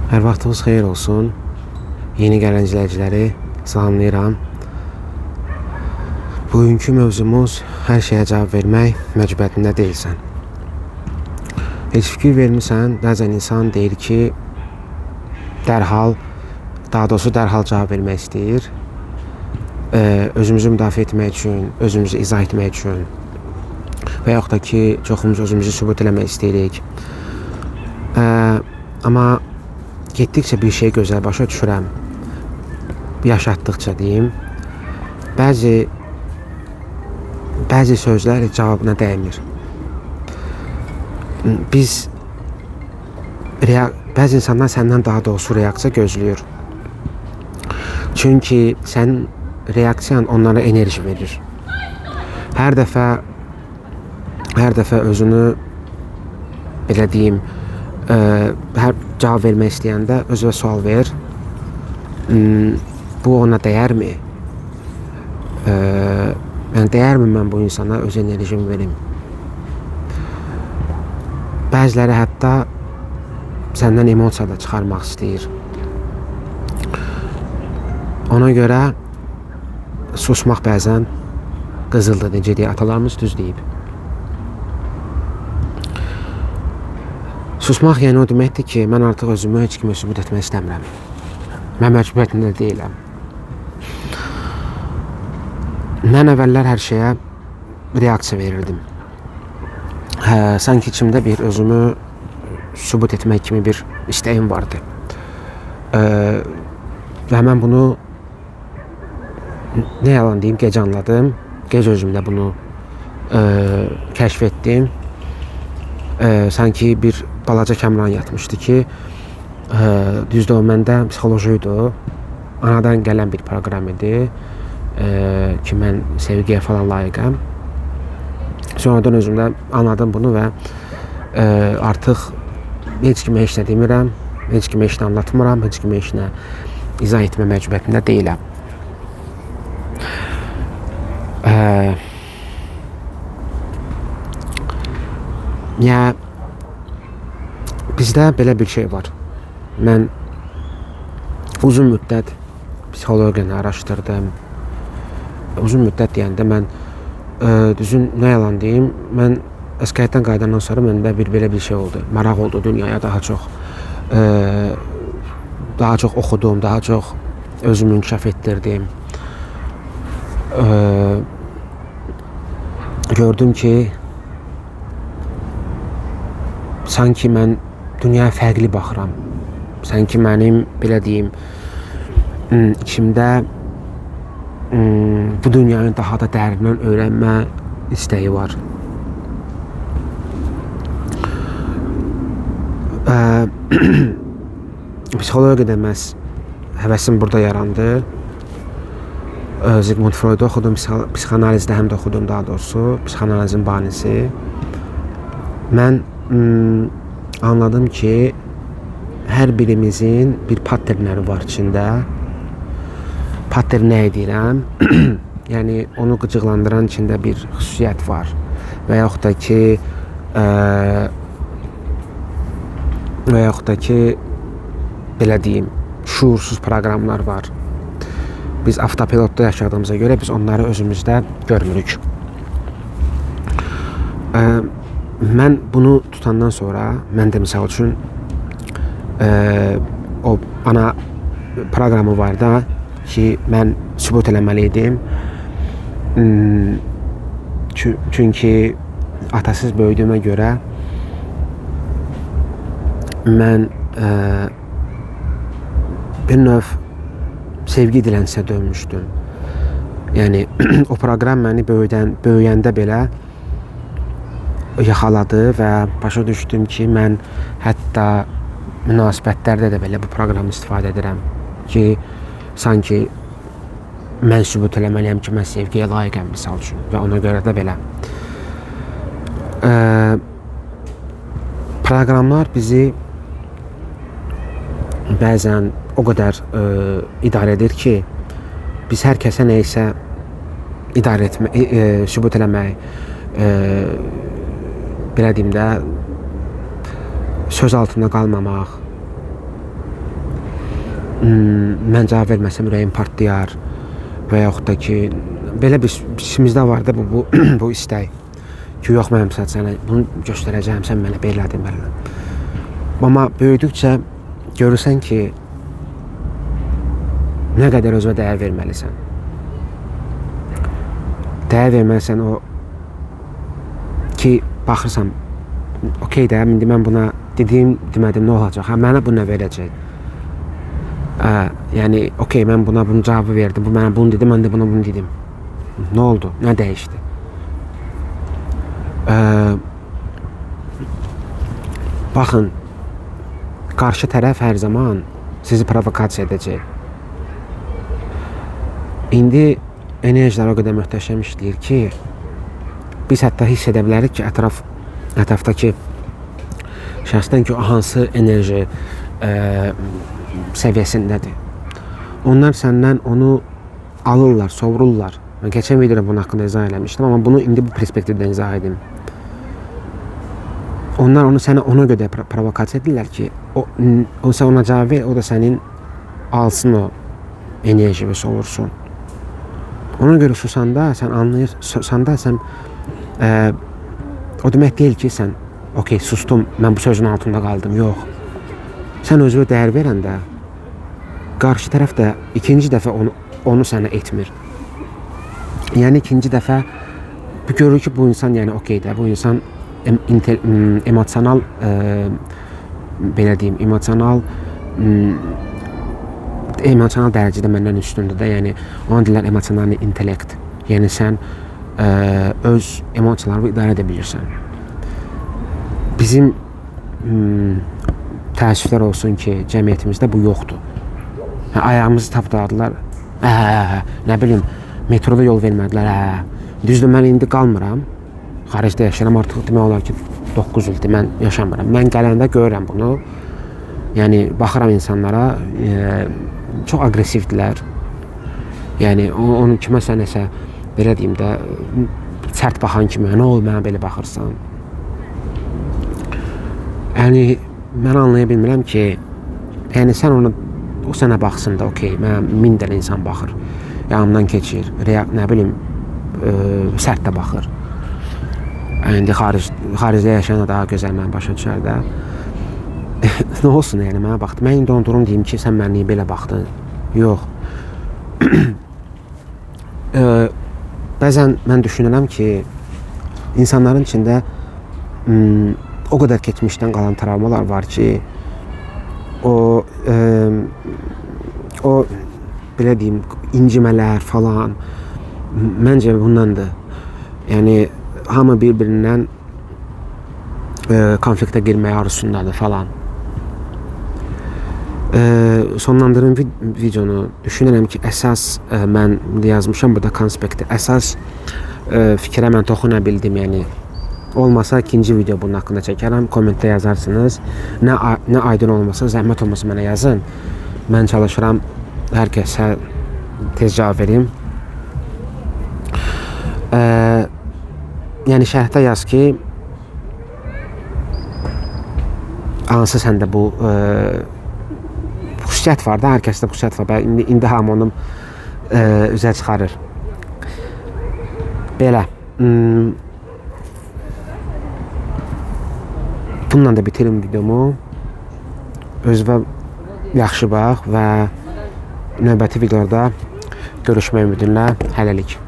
Hər vaxtınız xeyir olsun. Yeni gələn izləyiciləri salamlayıram. Bugünkü mövzumuz hər şeyə cavab vermək məcburiyyətində deyilsən. Heç fikir vermirsən, bəzən insan deyir ki, dərhal cavab vermək istəyir. Özümüzü müdafiə etmək üçün, özümüzü izah etmək üçün və yaxud da ki, çoxumuz özümüzü sübut eləmək istəyirik. Amma getdikcə bir şey gözəl başa düşürəm. Yaşatdıqca deyim, bəzi sözlər cavabına dəymir. Bəzi insanlar səndən daha doğrusu reaksiya gözləyir. Çünki sənin reaksiyan onlara enerji verir. Hər dəfə özünü belə deyim, hər cavab vermək istəyəndə özünə sual ver. Bu ona dəyərmi? Yəni dəyərmi mən bu insana öz enerjimi verim? Bəziləri hətta səndən emosiya da çıxarmaq istəyir. Ona görə susmaq bəzən qızıldır, necə deyə atalarımız düz deyib. Susmaq yəni o deməkdir ki, mən artıq özümü heç kimə sübut etmək istəmirəm. Mən məcburiyyətində deyiləm. Mən əvvəllər hər şeyə reaksiya verirdim. Sanki içimdə bir özümü sübut etmək kimi bir istəyim vardı. Və mən bunu nə yalan deyim, gec anladım. Gec özümdə bunu kəşf etdim. Sanki bir balaca Kəmran yatmışdı ki, düzdür o məndə psixoloji idi. Anadan gələn bir proqram idi ki, mən sevgiyə falan layiqəm. Sonradan özümdə anladım bunu və artıq heç kimə heç nə demirəm, heç kimə heç nə anlatmıram, heç kimə heç nə izah etmə məcburiyyətində deyiləm. Bizdə belə bir şey var. Mən uzun müddət psixologiyanı araşdırdım. Uzun müddət deyəndə mən düzün nə yalan deyim, mən əsgərlikdən qayıdandan sonra məndə belə bir şey oldu. Maraq oldu dünyaya daha çox oxudum, daha çox özümü inkişaf etdirdim. Gördüm ki, sanki mən dünyaya fərqli baxıram. Sanki mənim, belə deyim, içimdə bu dünyanı daha da dərindən öyrənmə istəyi var. Psixologiyada məhz həvəsim burada yarandı. Sigmund Freud'u oxudum, psixanalizdə həm də oxudum daha doğrusu, psixanalizin banisi. Mən anladım ki, hər birimizin bir patternləri var içində. Pattern nə deyirəm? Yəni onu qıcıqlandıran içində bir xüsusiyyət var. Və yaxud da ki, belə deyim, şuursuz proqramlar var. Biz avtopilotda yaşadığımıza görə biz onları özümüzdə görmürük. Mən bunu tutandan sonra, mən də misal üçün o ana proqramı var da ki, mən sübut eləməli idim. Çünki atasız böyüdüyümə görə mən bir növ sevgi dilənsə dönmüşdüm. Yəni o proqram məni böyüyəndə belə yaxaladı və başa düşdüm ki, mən hətta münasibətlərdə də belə bu proqramı istifadə edirəm ki, sanki mən sübut eləməliyəm ki, mən sevgiyə layiqəm misal üçün və ona görə də belə. Proqramlar bizi bəzən o qədər idarə edir ki, biz hər kəsə neysə sübut eləmək, belə deyim də, söz altında qalmamaq, mən cavab verməsəm ürəyim partlayar və yaxud da ki, belə bir içimizdə var da bu bu istək ki, yox mən sənə bunu göstərəcəyəm, sən mənə belə demələn. Amma böyüdükcə görürsən ki, nə qədər özünə dəyər verməlisən. Dəyər verməlisən o ki, baxırsan, okey də, indi mən buna dediyim, demədim, nə olacaq? Hə, mənə bu nə verəcək? Yəni, okey, mən buna bunun cavabı verdim, bu mənə bunu dedi, mən də buna bunu dedim. Nə oldu? Nə dəyişdi? Baxın, qarşı tərəf hər zaman sizi provokasiya edəcək. İndi enerjilər o qədər möhtəşəm işləyir ki, biz hətta hiss edə bilərik ki, ətrafdakı şəxsdən ki, o hansı enerji səviyyəsindədir. Onlar səndən onu alırlar, sovrurlar. Mən keçən videoda bunun haqqında izah eləmişdim, amma bunu indi bu perspektivdən izah edim. Onlar onu sənə ona görə provokasiya edirlər ki, o sən ona cavab ver, o da sənin alsın o enerji və sovursun. Ona görə susanda, sən anlayırsan da, sən o demək deyil ki, sən okey, sustum, mən bu sözün altında qaldım, yox. Sən özünə dəyər verəndə, qarşı tərəf də ikinci dəfə onu sənə etmir. Yəni ikinci dəfə görür ki, bu insan, yəni okey də, bu insan emosional, belə deyim, emosional dərəcədə məndən üstündür də, yəni ona deyirlər emosional intellekt. Yəni sən öz emosiyalarını idarə edə bilirsən. Bizim təəssüflər olsun ki, cəmiyyətimizdə bu yoxdur. Ayağımızı tapdadılar, nə bilim, metroda yol vermədilər, düzdür, mən indi qalmıram, xaricdə yaşayıram, artıq demək olar ki, 9 ildir mən yaşamıram. Mən gələndə görürəm bunu, yəni baxıram insanlara, çox aqressivdirlər. Yəni onu kiməsə nəsə, belə deyim də, sərt baxan kimi, nə olub mənə belə baxırsan? Yəni mən anlaya bilmirəm ki, yəni sən onu, o sənə baxsın da, okey, mənə 1000 dənə insan baxır, yanımdan keçir, nə bilim, sərt də baxır. İndi xaricdə yaşayan daha gözəl mənə başa düşər də. Nə olsun, yəni mənə baxdı. Mən indi onu durum deyim ki, sən mənə belə baxdın. Yox. Bəzən mən düşünürəm ki, insanların içində o qədər keçmişdən qalan travmalar var ki, o belə deyim, incimələr falan, məncə bundandır. Yəni, hamı bir-birindən konfliktə girməyə arzusundadır falan. Sonlandırım videonu. Düşünürəm ki, əsas mən yazmışam burada konspekti. Əsas fikrə mən toxuna bildim, yəni. Olmasa ikinci video bunun haqqında çəkərəm. Kommentdə yazarsınız. Nə aydın olmasa, zəhmət olmasa mənə yazın. Mən çalışıram hər kəsə tez cavab verim. Yəni şərhdə yaz ki, hansı səndə bu xüsusiyyət var da, hər kəsdə xüsusiyyət var. İndi hamı onu üzə çıxarır. Belə. Bununla da bitirim videomu. Özünə yaxşı bax və növbəti videoda görüşmək ümidinlə hələlik.